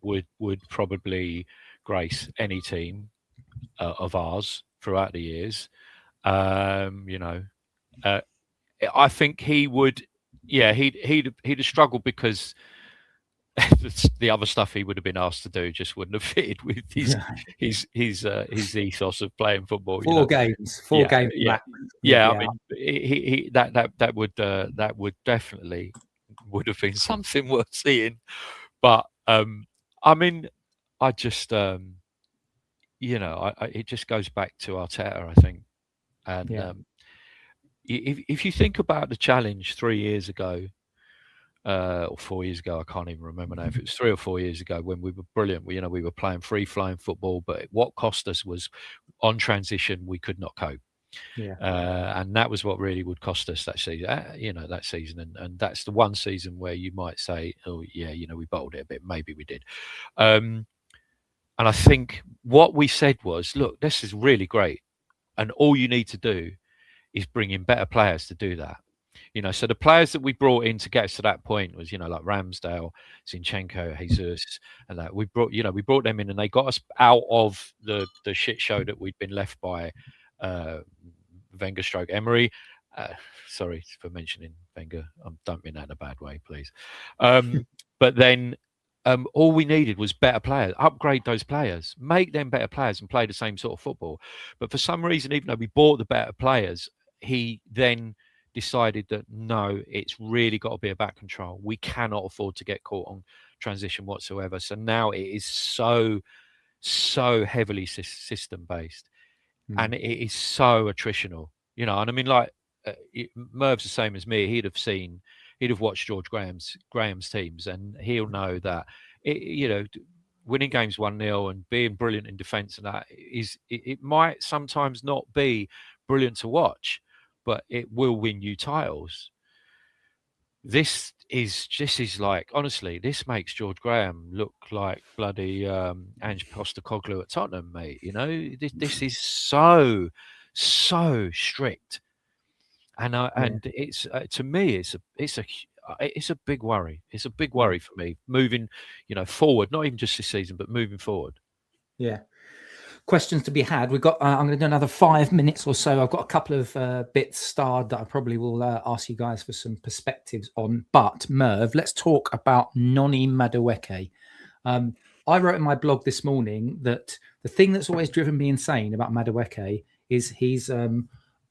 would probably grace any team of ours throughout the years. I think he would. Yeah, he'd have struggled because the other stuff he would have been asked to do just wouldn't have fitted with his ethos of playing football. Four games. Yeah. I mean, that would definitely would have been something worth seeing. But I mean, I just it just goes back to Arteta, I think, and if you think about the challenge 3 years ago. Or 4 years ago, I can't even remember now if it was 3 or 4 years ago, when we were brilliant. We were playing free flowing football, but what cost us was on transition we could not cope. And that was what really would cost us that season. That season, and that's the one season where you might say, oh yeah, we bottled it a bit. Maybe we did. And I think what we said was, look, this is really great, and all you need to do is bring in better players to do that. So the players that we brought in to get us to that point was, like Ramsdale, Zinchenko, Jesus, and that we brought them in, and they got us out of the shit show that we'd been left by Wenger / Emery. Sorry for mentioning Wenger. I don't mean that in a bad way, please. But then all we needed was better players. Upgrade those players, make them better players, and play the same sort of football. But for some reason, even though we bought the better players, he then decided that no, it's really got to be about control. We cannot afford to get caught on transition whatsoever. So now it is so heavily system based, and it is so attritional. And I mean, like Merv's the same as me. He'd have watched George Graham's teams, and he'll know that winning games 1-0 and being brilliant in defence, and that it might sometimes not be brilliant to watch, but it will win you titles. This is like, honestly, this makes George Graham look like bloody Ange Postecoglou at Tottenham, mate. This is so strict, and it's to me, it's a big worry. It's a big worry for me moving, forward. Not even just this season, but moving forward. Yeah. Questions to be had. We've got. I'm going to do another 5 minutes or so. I've got a couple of bits starred that I probably will ask you guys for some perspectives on. But Merv, let's talk about Noni Madueke. I wrote in my blog this morning that the thing that's always driven me insane about Madueke is he's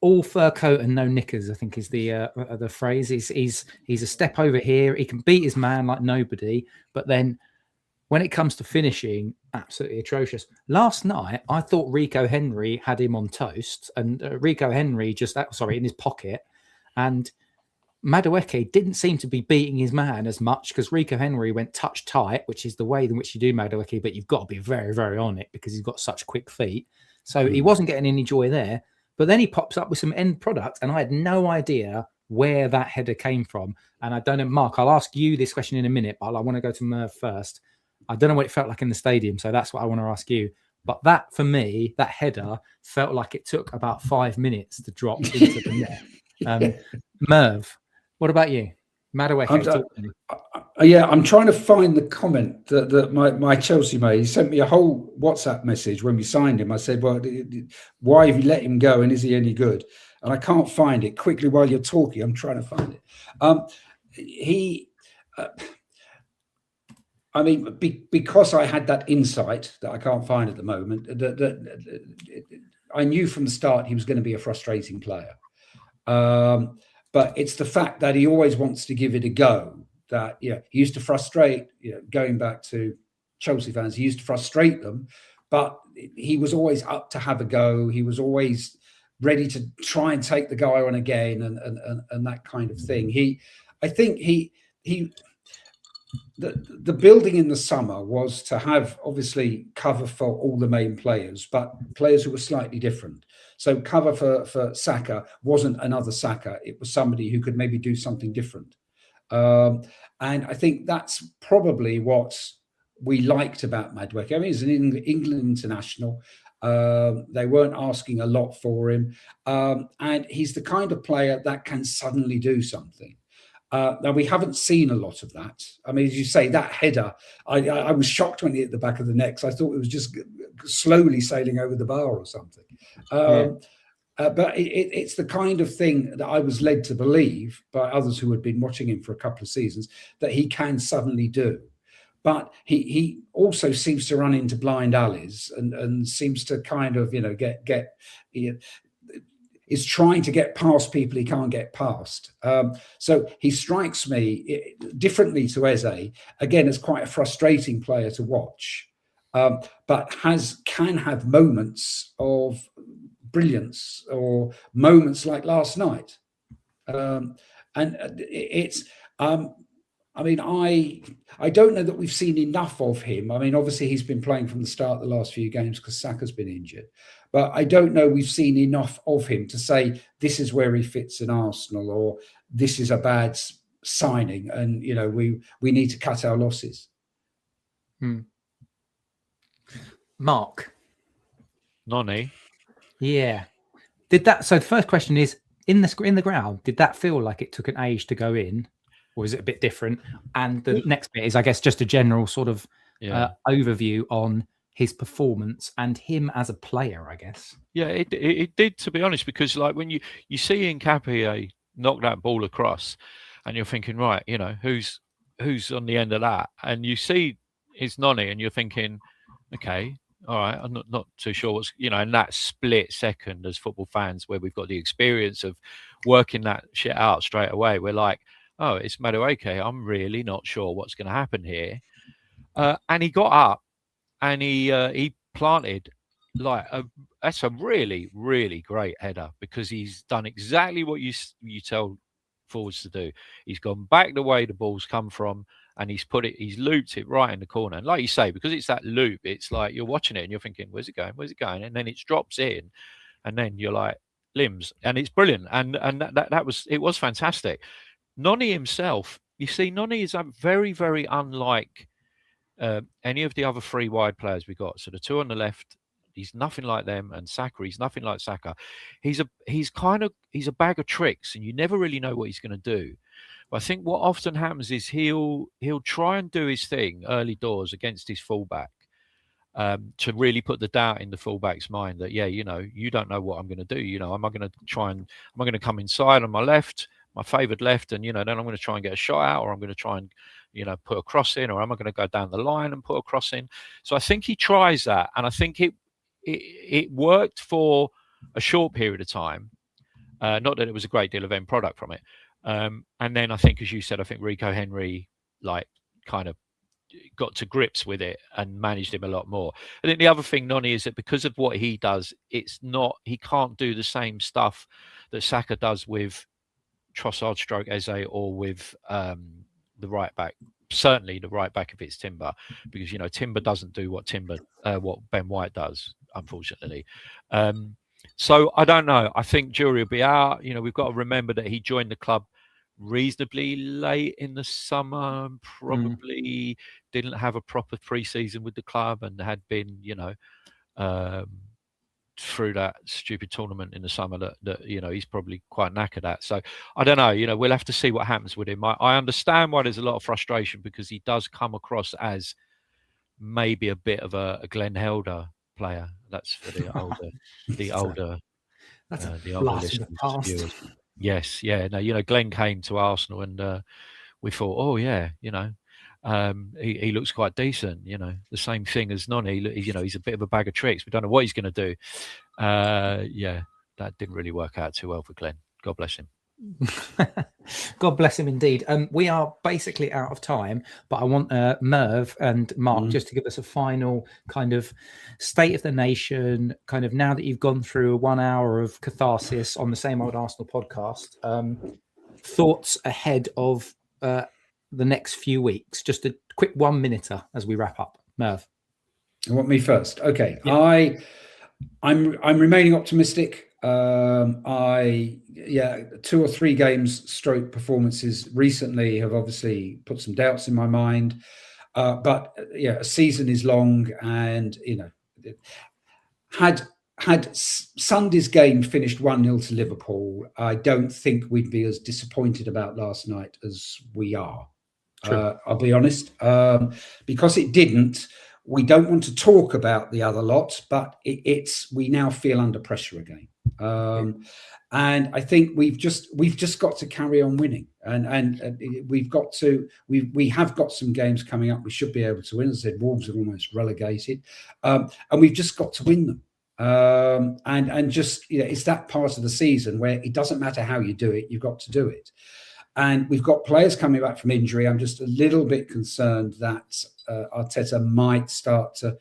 all fur coat and no knickers, I think is the phrase. He's a step over here. He can beat his man like nobody, but then when it comes to finishing, absolutely atrocious. Last night, I thought Rico Henry had him on toast, and Rico Henry in his pocket, and Madueke didn't seem to be beating his man as much because Rico Henry went touch tight, which is the way in which you do Madueke, but you've got to be very, very on it because he's got such quick feet. So he wasn't getting any joy there. But then he pops up with some end product, and I had no idea where that header came from. And I don't know, Mark, I'll ask you this question in a minute, but I want to go to Merv first. I don't know what it felt like in the stadium, so that's what I want to ask you. But that, for me, that header felt like it took about 5 minutes to drop into the net. Merv, what about you? Madueke, I'm trying to find the comment that my Chelsea mate, he sent me a whole WhatsApp message when we signed him. I said, well, why have you let him go and is he any good? And I can't find it. Quickly, while you're talking, I'm trying to find it. Because I had that insight that I can't find at the moment, that I knew from the start he was going to be a frustrating player. But it's the fact that he always wants to give it a go. That he used to frustrate. Going back to Chelsea fans, he used to frustrate them, but he was always up to have a go. He was always ready to try and take the guy on again, and that kind of thing. The building in the summer was to have obviously cover for all the main players, but players who were slightly different. So cover for Saka wasn't another Saka. It was somebody who could maybe do something different. And I think that's probably what we liked about Madueke. I mean, he's an England international. They weren't asking a lot for him. And he's the kind of player that can suddenly do something. Now, we haven't seen a lot of that. I mean, as you say, that header, I was shocked when he hit the back of the net. I thought it was just slowly sailing over the bar or something. But it's the kind of thing that I was led to believe by others who had been watching him for a couple of seasons that he can suddenly do. But he also seems to run into blind alleys and seems to kind of, is trying to get past people he can't get past. So he strikes me differently to Eze, again, as quite a frustrating player to watch, but can have moments of brilliance or moments like last night. And it's... I mean, I don't know that we've seen enough of him. I mean, obviously he's been playing from the start the last few games because Saka's been injured. But I don't know we've seen enough of him to say this is where he fits in Arsenal or this is a bad signing and, we need to cut our losses. Mark. Nonny. Yeah. So the first question is, in the ground, did that feel like it took an age to go in? Or is it a bit different? And the next bit is, I guess, just a general sort of overview on his performance and him as a player, I guess. Yeah, it did, to be honest, because like when you see Nketiah knock that ball across and you're thinking, right, who's on the end of that? And you see his Nonny and you're thinking, okay, all right, I'm not too sure what's, in that split second as football fans where we've got the experience of working that shit out straight away, we're like, oh, it's Madueke. I'm really not sure what's going to happen here. And he got up and he planted that's a really, really great header because he's done exactly what you tell forwards to do. He's gone back the way the ball's come from and he's looped it right in the corner. And like you say, because it's that loop, it's like you're watching it and you're thinking, where's it going? Where's it going? And then it drops in and then you're like, limbs. And it's brilliant. And it was fantastic. Nonny himself, you see, Nonny is very, very unlike any of the other three wide players we got. So the two on the left, he's nothing like them, and Saka, he's nothing like Saka. He's a bag of tricks, and you never really know what he's going to do. But I think what often happens is he'll try and do his thing early doors against his fullback to really put the doubt in the fullback's mind that you don't know what I'm going to do. Am I going to come inside on my left? My favoured left, and then I'm going to try and get a shot out, or I'm going to try and put a cross in, or am I going to go down the line and put a cross in? So I think he tries that, and I think it worked for a short period of time. Not that it was a great deal of end product from it. And then I think, as you said, I think Rico Henry kind of got to grips with it and managed him a lot more. I think the other thing, Noni, is that because of what he does, he can't do the same stuff that Saka does with Trossard stroke Eze, or with the right back. Certainly the right back if it's Timber, because Timber doesn't do what Ben White does, unfortunately. So I don't know. I think jury will be out. We've got to remember that he joined the club reasonably late in the summer, probably didn't have a proper pre-season with the club, and had been through that stupid tournament in the summer that he's probably quite knackered at. So I don't know. We'll have to see what happens with him. I understand why there's a lot of frustration, because he does come across as maybe a bit of a Glenn Helder player. That's for the older listeners. Yes, yeah. No, Glenn came to Arsenal, and we thought, oh yeah, he looks quite decent. The same thing as Noni. He's a bit of a bag of tricks. We don't know what he's going to do. Yeah, that didn't really work out too well for Glenn. God bless him. God bless him indeed. We are basically out of time, but I want Merv and Mark just to give us a final kind of state of the nation, kind of now that you've gone through 1 hour of catharsis on the Same Old Arsenal podcast, thoughts ahead of the next few weeks. Just a quick 1 minuter as we wrap up. Merv. You want me first? Okay. Yeah. I'm remaining optimistic. 2 or 3 games stroke performances recently have obviously put some doubts in my mind. But a season is long, and had Sunday's game finished 1-0 to Liverpool, I don't think we'd be as disappointed about last night as we are. I'll be honest. Because it didn't, we don't want to talk about the other lot, but we now feel under pressure again. And I think we've just got to carry on winning, and we have got some games coming up we should be able to win. As I said, Wolves are almost relegated, and we've just got to win them. And just it's that part of the season where it doesn't matter how you do it, you've got to do it. And we've got players coming back from injury. I'm just a little bit concerned that Arteta might start to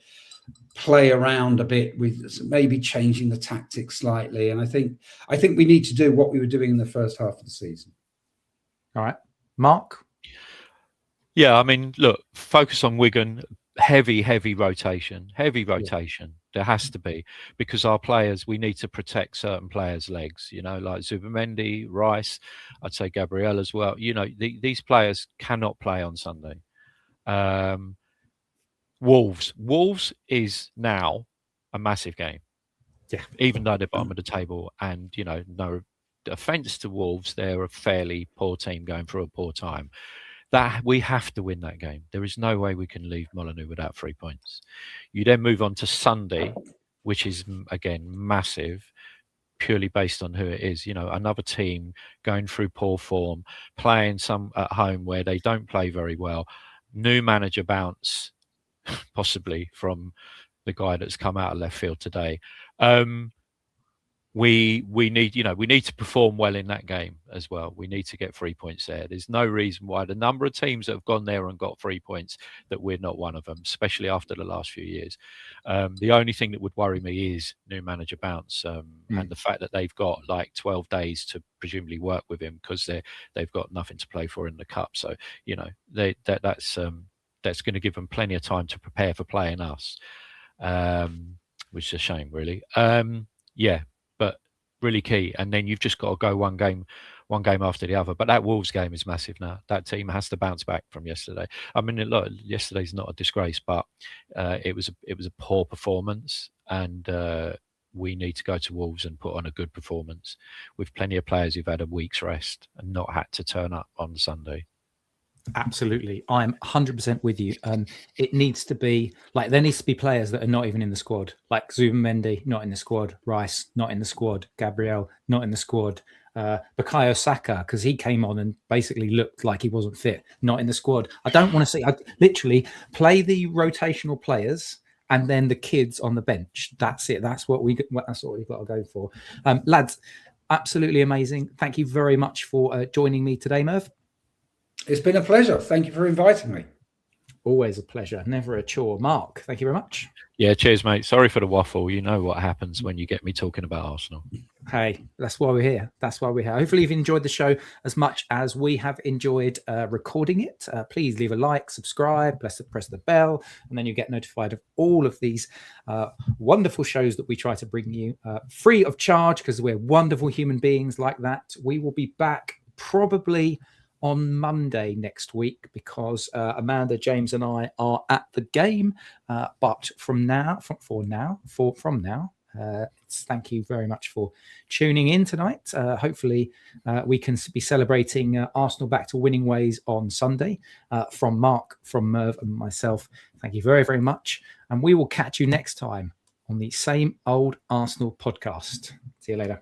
play around a bit with maybe changing the tactics slightly. And I think we need to do what we were doing in the first half of the season. All right. Mark? Yeah, I mean, look, focus on Wigan. Heavy rotation. There has to be, because our players, we need to protect certain players' legs, like Zubimendi, Rice, I'd say Gabriel as well. These players cannot play on Sunday. Wolves is now a massive game. Yeah. Even though they're bottom of the table, and, no offence to Wolves, they're a fairly poor team going through a poor time. That we have to win that game. There is no way we can leave Molineux without 3 points. You then move on to Sunday, which is again massive, purely based on who it is. Another team going through poor form, playing some at home where they don't play very well. New manager bounce, possibly from the guy that's come out of left field today. We need to perform well in that game as well. We need to get 3 points there. There's no reason why the number of teams that have gone there and got 3 points that we're not one of them, especially after the last few years. The only thing that would worry me is new manager bounce, and the fact that they've got like 12 days to presumably work with him, because they've got nothing to play for in the cup. So that's going to give them plenty of time to prepare for playing us, which is a shame, really. But really key. And then you've just got to go one game after the other. But that Wolves game is massive now. That team has to bounce back from yesterday. I mean, look, yesterday's not a disgrace, but it was a poor performance, and we need to go to Wolves and put on a good performance with plenty of players who've had a week's rest and not had to turn up on Sunday. Absolutely. I'm 100% with you. It needs to be like, there needs to be players that are not even in the squad, like Zubimendi, not in the squad, Rice, not in the squad, Gabriel, not in the squad, Bukayo Saka, because he came on and basically looked like he wasn't fit, not in the squad. I don't want to see, literally play the rotational players and then the kids on the bench. That's it. That's what we've got to go for. Lads, absolutely amazing. Thank you very much for joining me today, Merv. It's been a pleasure. Thank you for inviting me. Always a pleasure. Never a chore. Mark, thank you very much. Yeah, cheers, mate. Sorry for the waffle. You know what happens when you get me talking about Arsenal. Hey, that's why we're here. That's why we're here. Hopefully you've enjoyed the show as much as we have enjoyed recording it. Please leave a like, subscribe, press the bell, and then you get notified of all of these wonderful shows that we try to bring you free of charge, because we're wonderful human beings like that. We will be back probably on Monday next week, because Amanda, James, and I are at the game. But from now, thank you very much for tuning in tonight. Hopefully, we can be celebrating Arsenal back to winning ways on Sunday. From Mark, from Merv, and myself, thank you very, very much. And we will catch you next time on the Same Old Arsenal podcast. See you later.